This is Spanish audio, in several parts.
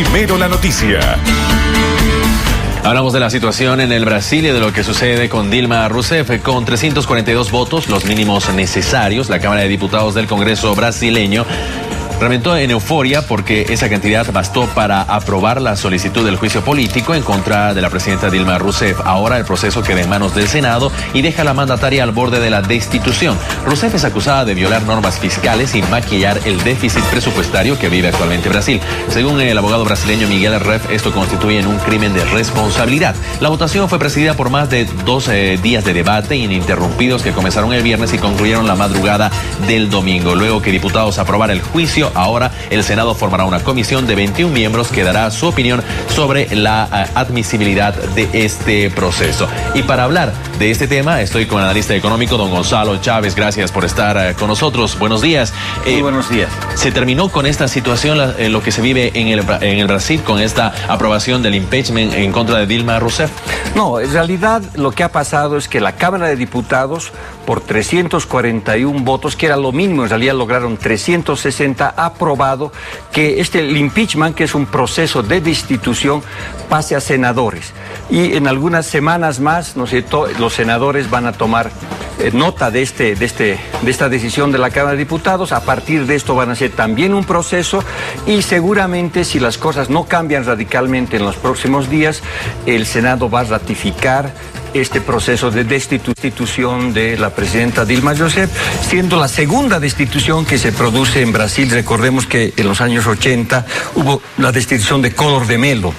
Primero la noticia. Hablamos de la situación en el Brasil y de lo que sucede con Dilma Rousseff. Con 342 votos, los mínimos necesarios, la Cámara de Diputados del Congreso brasileño reventó en euforia porque esa cantidad bastó para aprobar la solicitud del juicio político en contra de la presidenta Dilma Rousseff. Ahora el proceso queda en manos del Senado y deja a la mandataria al borde de la destitución. Rousseff es acusada de violar normas fiscales y maquillar el déficit presupuestario que vive actualmente Brasil. Según el abogado brasileño Miguel Reff, esto constituye un crimen de responsabilidad. La votación fue presidida por más de 12 días de debate ininterrumpidos que comenzaron el viernes y concluyeron la madrugada del domingo. Luego que diputados aprobara el juicio, ahora el Senado formará una comisión de 21 miembros que dará su opinión sobre la admisibilidad de este proceso. Y para hablar de este tema, estoy con el analista económico, don Gonzalo Chávez. Gracias por estar con nosotros. Buenos días. Muy buenos días. ¿Se terminó con esta situación lo que se vive en el Brasil con esta aprobación del impeachment en contra de Dilma Rousseff? No, en realidad lo que ha pasado es que la Cámara de Diputados, por 341 votos, que era lo mínimo, en realidad lograron 360, ha aprobado que el impeachment, que es un proceso de destitución, pase a senadores. Y en algunas semanas más, ¿no es cierto?, los senadores van a tomar nota de esta decisión de la Cámara de Diputados. A partir de esto van a hacer también un proceso y seguramente, si las cosas no cambian radicalmente en los próximos días, el Senado va a ratificar este proceso de destitución de la presidenta Dilma Rousseff, siendo la segunda destitución que se produce en Brasil. Recordemos que en los años 80 hubo la destitución de Collor de Mello.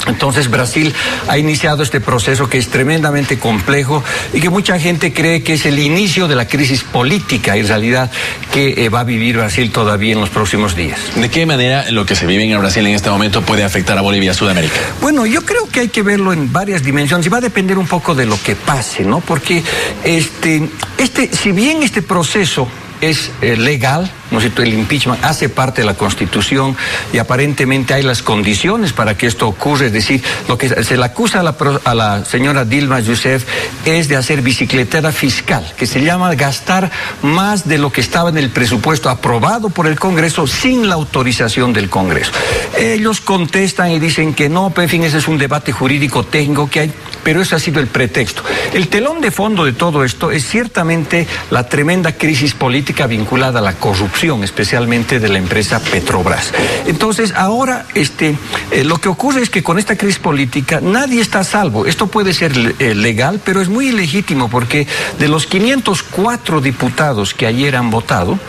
Entonces Brasil ha iniciado este proceso que es tremendamente complejo y que mucha gente cree que es el inicio de la crisis política, en realidad, que va a vivir Brasil todavía en los próximos días. ¿De qué manera lo que se vive en Brasil en este momento puede afectar a Bolivia, Sudamérica? Bueno, yo creo que hay que verlo en varias dimensiones y va a depender un poco de lo que pase, ¿no? Porque si bien este proceso es legal, ¿no es cierto?, el impeachment hace parte de la Constitución y aparentemente hay las condiciones para que esto ocurra. Es decir, lo que se le acusa a la señora Dilma Rousseff es de hacer bicicletera fiscal, que se llama gastar más de lo que estaba en el presupuesto aprobado por el Congreso sin la autorización del Congreso. Ellos contestan y dicen que no, pero en fin, ese es un debate jurídico técnico que hay, pero ese ha sido el pretexto. El telón de fondo de todo esto es ciertamente la tremenda crisis política vinculada a la corrupción, especialmente de la empresa Petrobras. Entonces, ahora lo que ocurre es que con esta crisis política nadie está a salvo. Esto puede ser legal, pero es muy ilegítimo porque de los 504 diputados que ayer han votado,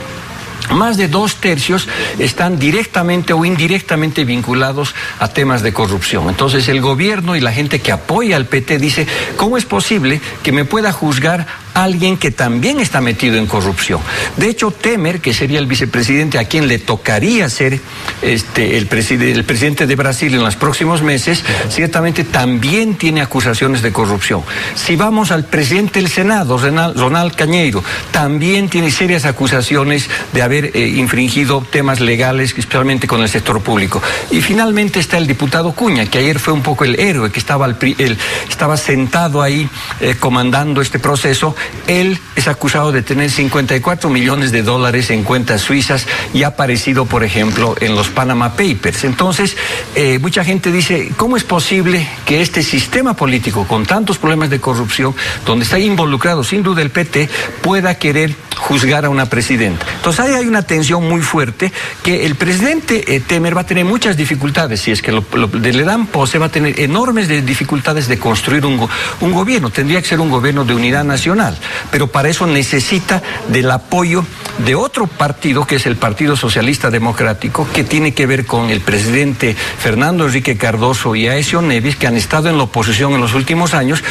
más de 2/3 están directamente o indirectamente vinculados a temas de corrupción. Entonces el gobierno y la gente que apoya al PT dice, ¿cómo es posible que me pueda juzgar alguien que también está metido en corrupción? De hecho, Temer, que sería el vicepresidente a quien le tocaría ser el presidente de Brasil en los próximos meses, ciertamente también tiene acusaciones de corrupción. Si vamos al presidente del Senado, Ronald Cañeiro, también tiene serias acusaciones de haber infringido temas legales, especialmente con el sector público. Y finalmente está el diputado Cunha, que ayer fue un poco el héroe, que estaba sentado ahí comandando este proceso. Él es acusado de tener $54 millones en cuentas suizas y ha aparecido, por ejemplo, en los Panama Papers. Entonces, mucha gente dice, ¿cómo es posible que este sistema político con tantos problemas de corrupción, donde está involucrado sin duda el PT, pueda querer juzgar a una presidenta? Entonces ahí hay una tensión muy fuerte que el presidente Temer va a tener muchas dificultades. Si es que le dan pose, va a tener enormes dificultades de construir un gobierno. Tendría que ser un gobierno de unidad nacional, pero para eso necesita del apoyo de otro partido, que es el Partido Socialista Democrático, que tiene que ver con el presidente Fernando Henrique Cardoso y Aécio Neves, que han estado en la oposición en los últimos años,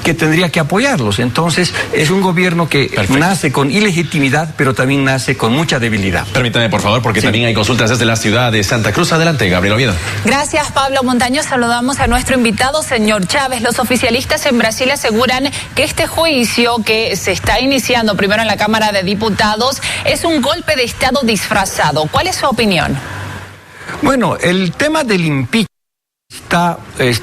que tendría que apoyarlos. Entonces es un gobierno que nace con ilegitimidad, pero también nace con mucha debilidad. Permítame, por favor, porque también hay consultas desde la ciudad de Santa Cruz. Adelante, Gabriel Oviedo. Gracias, Pablo Montaño. Saludamos a nuestro invitado, señor Chávez. Los oficialistas en Brasil aseguran que este juicio que se está iniciando primero en la Cámara de Diputados es un golpe de Estado disfrazado. ¿Cuál es su opinión? Bueno, el tema del impeachment está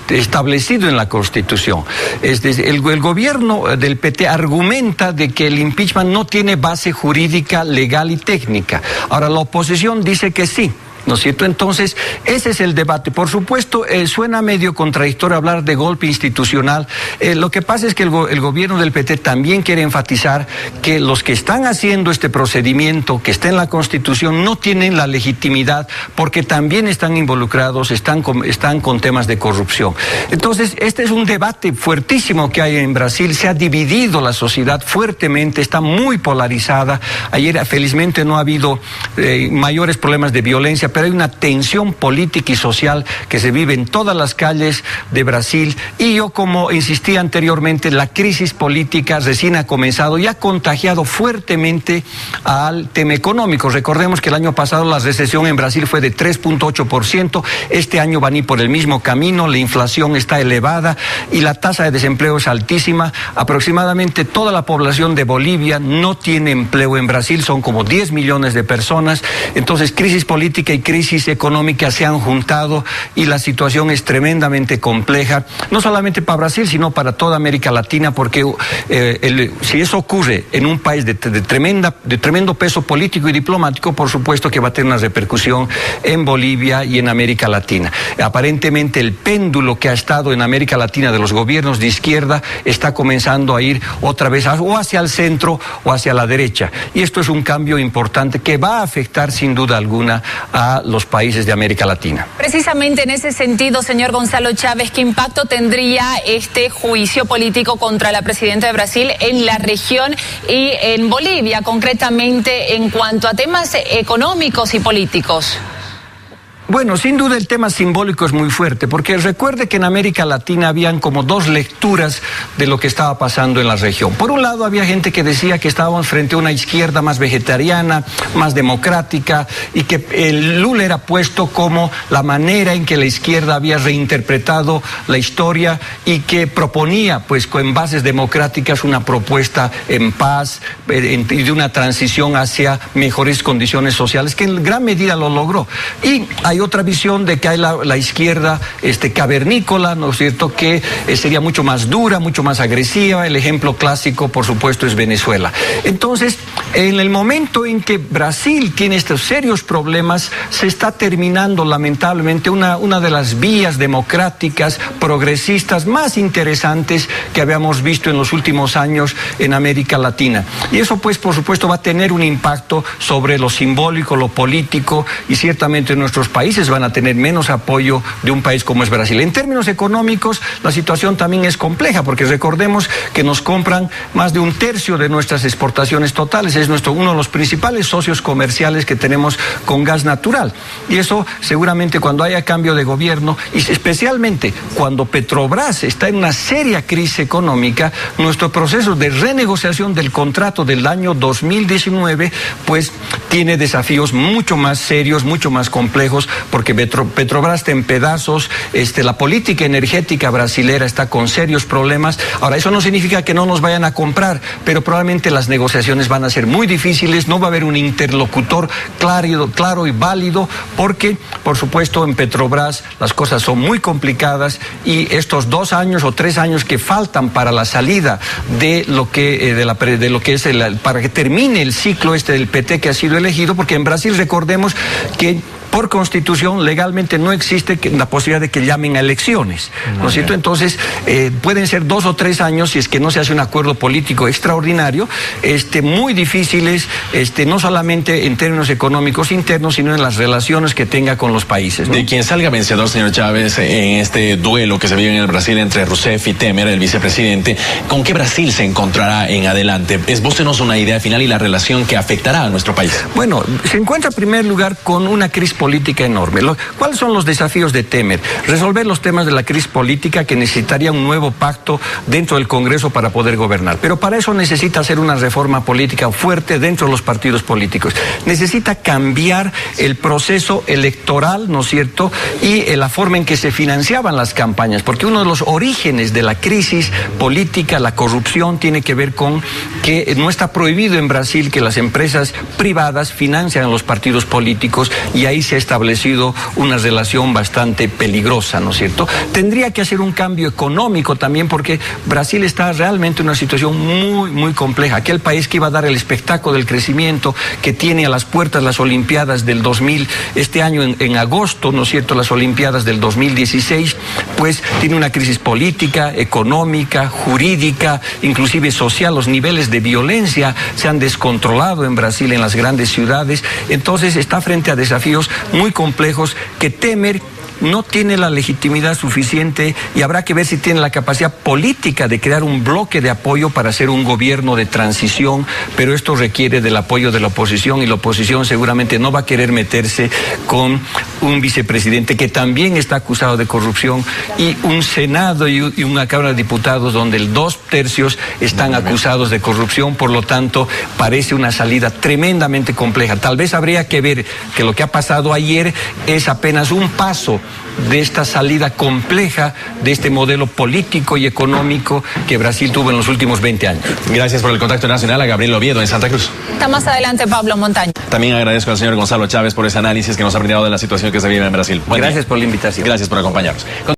establecido en la Constitución. Es decir, el gobierno del PT argumenta de que el impeachment no tiene base jurídica, legal y técnica. Ahora, la oposición dice que sí. ¿no es cierto? Entonces, ese es el debate. Por supuesto, suena medio contradictorio hablar de golpe institucional. Lo que pasa es que el gobierno del PT también quiere enfatizar que los que están haciendo este procedimiento, que está en la Constitución, no tienen la legitimidad porque también están involucrados, están con temas de corrupción. Entonces, este es un debate fuertísimo que hay en Brasil. Se ha dividido la sociedad fuertemente, está muy polarizada. Ayer, felizmente, no ha habido mayores problemas de violencia, pero hay una tensión política y social que se vive en todas las calles de Brasil. Y yo, como insistí anteriormente, la crisis política recién ha comenzado y ha contagiado fuertemente al tema económico. Recordemos que el año pasado la recesión en Brasil fue de 3.8%. Este año van a ir por el mismo camino. La inflación está elevada y la tasa de desempleo es altísima. Aproximadamente toda la población de Bolivia no tiene empleo en Brasil. Son como 10 millones de personas. Entonces, crisis política y crisis económica se han juntado y la situación es tremendamente compleja, no solamente para Brasil, sino para toda América Latina, porque si eso ocurre en un país de tremendo peso político y diplomático, por supuesto que va a tener una repercusión en Bolivia y en América Latina. Aparentemente el péndulo que ha estado en América Latina de los gobiernos de izquierda está comenzando a ir otra vez o hacia el centro o hacia la derecha. Y esto es un cambio importante que va a afectar sin duda alguna a los países de América Latina. Precisamente en ese sentido, señor Gonzalo Chávez, ¿qué impacto tendría este juicio político contra la presidenta de Brasil en la región y en Bolivia, concretamente en cuanto a temas económicos y políticos? Bueno, sin duda el tema simbólico es muy fuerte, porque recuerde que en América Latina habían como dos lecturas de lo que estaba pasando en la región. Por un lado había gente que decía que estábamos frente a una izquierda más vegetariana, más democrática, y que el Lula era puesto como la manera en que la izquierda había reinterpretado la historia y que proponía, pues, con bases democráticas, una propuesta en paz y de una transición hacia mejores condiciones sociales, que en gran medida lo logró. Y hay otra visión de que hay la izquierda cavernícola, ¿no es cierto?, que sería mucho más dura, mucho más agresiva. El ejemplo clásico, por supuesto, es Venezuela. Entonces, en el momento en que Brasil tiene estos serios problemas, se está terminando, lamentablemente, una de las vías democráticas, progresistas más interesantes que habíamos visto en los últimos años en América Latina. Y eso, pues, por supuesto, va a tener un impacto sobre lo simbólico, lo político, y ciertamente en nuestros países van a tener menos apoyo de un país como es Brasil. En términos económicos, la situación también es compleja, porque recordemos que nos compran más de un tercio de nuestras exportaciones totales. Es uno de los principales socios comerciales que tenemos con gas natural. Y eso seguramente cuando haya cambio de gobierno, y especialmente cuando Petrobras está en una seria crisis económica, nuestro proceso de renegociación del contrato del año 2019, pues tiene desafíos mucho más serios, mucho más complejos, porque Petrobras está en pedazos, la política energética brasilera está con serios problemas. Ahora, eso no significa que no nos vayan a comprar, pero probablemente las negociaciones van a ser muy difíciles, no va a haber un interlocutor claro y válido, porque, por supuesto, en Petrobras las cosas son muy complicadas y estos 2 años o 3 años que faltan para la salida de lo que es para que termine el ciclo del PT que ha sido elegido, porque en Brasil recordemos que por constitución legalmente no existe la posibilidad de que llamen a elecciones, ¿no es cierto? Entonces pueden ser 2 o 3 años, si es que no se hace un acuerdo político extraordinario, muy difíciles, no solamente en términos económicos internos, sino en las relaciones que tenga con los países, ¿no? De quien salga vencedor, señor Chávez, en este duelo que se vive en el Brasil entre Rousseff y Temer, el vicepresidente, ¿con qué Brasil se encontrará en adelante? Esbócenos una idea final y la relación que afectará a nuestro país. Bueno, se encuentra en primer lugar con una crisis política enorme. ¿Cuáles son los desafíos de Temer? Resolver los temas de la crisis política, que necesitaría un nuevo pacto dentro del Congreso para poder gobernar. Pero para eso necesita hacer una reforma política fuerte dentro de los partidos políticos. Necesita cambiar el proceso electoral, ¿no es cierto?, y la forma en que se financiaban las campañas, porque uno de los orígenes de la crisis política, la corrupción, tiene que ver con que no está prohibido en Brasil que las empresas privadas financian a los partidos políticos, y ahí se ha establecido una relación bastante peligrosa, ¿no es cierto? Tendría que hacer un cambio económico también, porque Brasil está realmente en una situación muy, muy compleja. Aquel país que iba a dar el espectáculo del crecimiento, que tiene a las puertas las Olimpiadas del 2000, este año en agosto, ¿no es cierto?, las Olimpiadas del 2016, pues tiene una crisis política, económica, jurídica, inclusive social. Los niveles de violencia se han descontrolado en Brasil, en las grandes ciudades. Entonces está frente a desafíos muy complejos que Temer no tiene la legitimidad suficiente, y habrá que ver si tiene la capacidad política de crear un bloque de apoyo para hacer un gobierno de transición, pero esto requiere del apoyo de la oposición, y la oposición seguramente no va a querer meterse con un vicepresidente que también está acusado de corrupción, y un Senado y una Cámara de Diputados donde el 2/3 están acusados de corrupción. Por lo tanto, parece una salida tremendamente compleja. Tal vez habría que ver que lo que ha pasado ayer es apenas un paso de esta salida compleja de este modelo político y económico que Brasil tuvo en los últimos 20 años. Gracias por el contacto nacional a Gabriel Oviedo en Santa Cruz. Está más adelante Pablo Montaño. También agradezco al señor Gonzalo Chávez por ese análisis que nos ha brindado de la situación que se vive en Brasil. Gracias por la invitación. Gracias por acompañarnos.